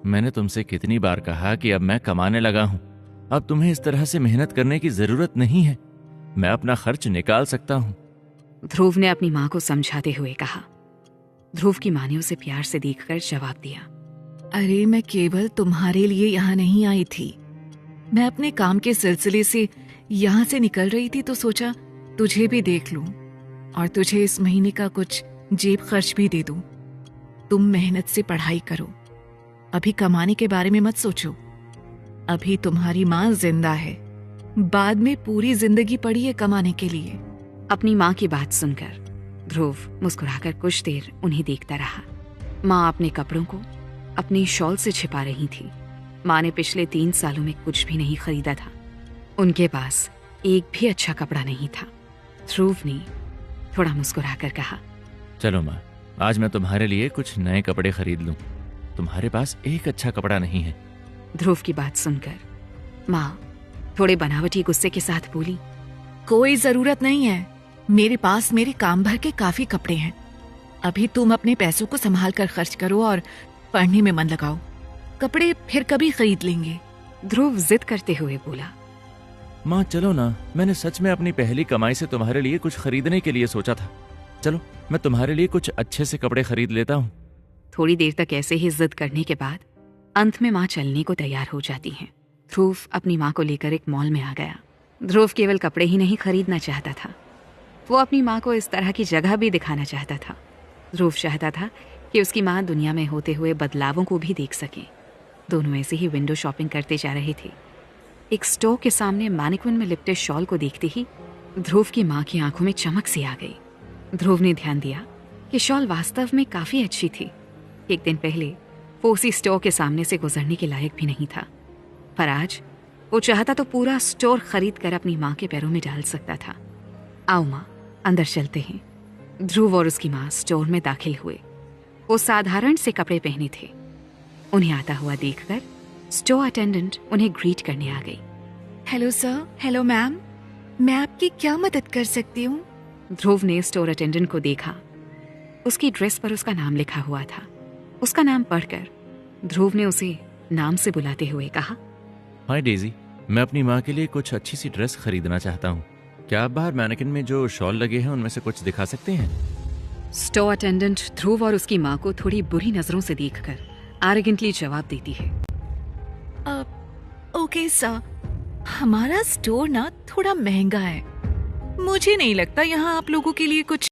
मैंने तुमसे कितनी बार कहा कि अब मैं कमाने लगा हूं। अब तुम्हें इस तरह से मेहनत करने की जरूरत नहीं है। मैं अपना खर्च निकाल सकता हूं। ध्रुव ने अपनी माँ को समझाते हुए कहा। ध्रुव की माँ ने उसे प्यार से देखकर जवाब दिया, अरे मैं केवल तुम्हारे लिए यहाँ नहीं आई थी। मैं अपने काम के सिलसिले से यहाँ से निकल रही थी तो सोचा तुझे भी देख लूं और तुझे इस महीने का कुछ जेब खर्च भी दे दूं। तुम मेहनत से पढ़ाई करो, अभी कमाने के बारे में मत सोचो। अभी तुम्हारी माँ जिंदा है, बाद में पूरी जिंदगी पड़ी है कमाने के लिए। अपनी माँ की बात सुनकर ध्रुव मुस्कुराकर कुछ देर उन्हें देखता रहा। माँ अपने कपड़ों को अपनी शॉल से छिपा रही थी। माँ ने पिछले 3 सालों में कुछ भी नहीं खरीदा था। उनके पास एक भी अच्छा कपड़ा नहीं था। ध्रुव ने थोड़ा मुस्कुराकर कहा, चलो माँ, आज मैं तुम्हारे लिए कुछ नए कपड़े खरीद लूं। तुम्हारे पास एक अच्छा कपड़ा नहीं है। ध्रुव की बात सुनकर माँ थोड़े बनावटी गुस्से के साथ बोली, कोई जरूरत नहीं है, मेरे पास मेरे काम भर के काफी कपड़े हैं। अभी तुम अपने पैसों को संभाल कर खर्च करो और पढ़ने में मन लगाओ। कपड़े फिर कभी खरीद लेंगे। ध्रुव जिद करते हुए बोला, माँ चलो ना, मैंने सच में अपनी पहली कमाई से तुम्हारे लिए कुछ खरीदने के लिए सोचा था। चलो मैं तुम्हारे लिए कुछ अच्छे से कपड़े खरीद लेता हूँ। थोड़ी देर तक ऐसे ही जिद करने के बाद अंत में माँ चलने को तैयार हो जाती हैं। ध्रुव अपनी माँ को लेकर एक मॉल में आ गया। ध्रुव केवल कपड़े ही नहीं खरीदना चाहता था, वो अपनी माँ को इस तरह की जगह भी दिखाना चाहता था। ध्रुव चाहता था कि उसकी माँ दुनिया में होते हुए बदलावों को भी देख सके। दोनों ऐसे ही विंडो शॉपिंग करते जा रहे थे। एक स्टोर के सामने मैनिक्विन में लिपटे शॉल को देखते ही ध्रुव की माँ की आंखों में चमक सी आ गई। ध्रुव ने ध्यान दिया कि शॉल वास्तव में काफी अच्छी थी। एक दिन पहले वो उसी स्टोर के सामने से गुजरने के लायक भी नहीं था, पर आज वो चाहता तो पूरा स्टोर खरीद कर अपनी माँ के पैरों में डाल सकता था। आओ माँ, अंदर चलते हैं। ध्रुव और उसकी माँ स्टोर में दाखिल हुए। वो साधारण से कपड़े पहने थे। उन्हें आता हुआ देखकर स्टोर अटेंडेंट उन्हें ग्रीट करने आ गई। हेलो सर, हेलो मैम, मैं आपकी क्या मदद कर सकती हूँ? ध्रुव ने स्टोर अटेंडेंट को देखा। उसकी ड्रेस पर उसका नाम लिखा हुआ था। उसका नाम पढ़कर ध्रुव ने उसे नाम से बुलाते हुए कहा, हाय डेजी, मैं अपनी माँ के लिए कुछ अच्छी सी ड्रेस खरीदना चाहता हूँ। क्या आप बाहर मैनेकिन में जो शॉल लगे हैं उनमें से कुछ दिखा सकते हैं? स्टोर अटेंडेंट ध्रुव और उसकी माँ को थोड़ी बुरी नजरों से देखकर आर्रोगेंटली जवाब देती है, ओके सर, हमारा स्टोर ना थोड़ा महंगा है। मुझे नहीं लगता यहाँ आप लोगों के लिए कुछ